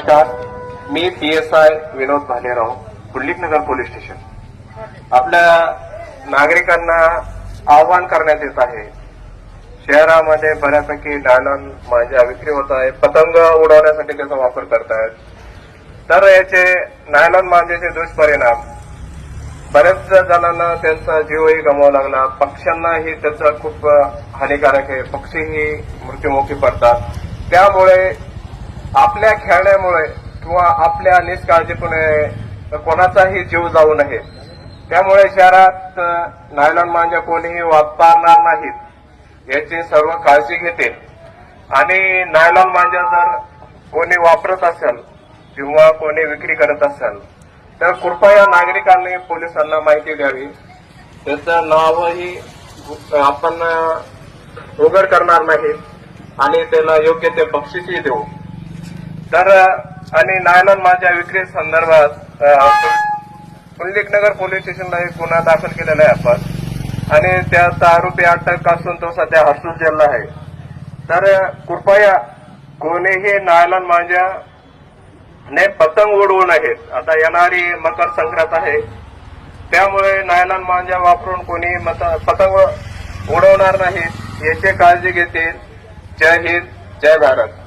नमस्कार, मी PSI विनोद Bhalerao, Pundaliknagar police station. आपल्या नागरिकांना आवाहन करण्यात येत आहे. शहरामध्ये बऱ्यापैकी नायलॉन मांजा विक्री होत आहे. पतंग उडवण्यासाठी त्याचा वापर करतायत. तर याचे नायलॉन मांजाचे दुष्परिणाम, बऱ्याच जणांना त्यांचा जीवही गमावा लागला. पक्ष्यांनाही त्याचा खूप हानिकारक आहे. पक्षीही मृत्युमुखी पडतात. त्यामुळे आपल्या खेळण्यामुळे किंवा आपल्या निष्काळजीपणे कोणाचाही जीव जाऊ नये. त्यामुळे शहरात नायलॉन मांजा कोणीही वापरणार नाहीत याची सर्व काळजी घेतील. आणि नायलॉन मांजा जर कोणी वापरत असेल किंवा कोणी विक्री करत असेल तर कृपया नागरिकांनी पोलिसांना माहिती द्यावी. त्याचं नावही आपण उघड करणार नाही आणि त्याला योग्य ते बक्षीसही देऊ. तर आणि नायलॉन मांजा विक्री संदर्भात पुंडलिकनगर पोलीस स्टेशनला एक गुन्हा दाखल केलेला आहे आपण, आणि त्याचा आरोपी अटक असून तो सध्या हर्सूल जेलला आहे. तर कृपया कोणीही नायलॉन मांजा ने पतंग उडवू नयेत. आता येणारी मकर संक्रांत आहे, त्यामुळे नायलॉन मांजा वापरून कोणी पतंग उडवणार नाही याची काळजी घेतील. जय हिंद, जय भारत.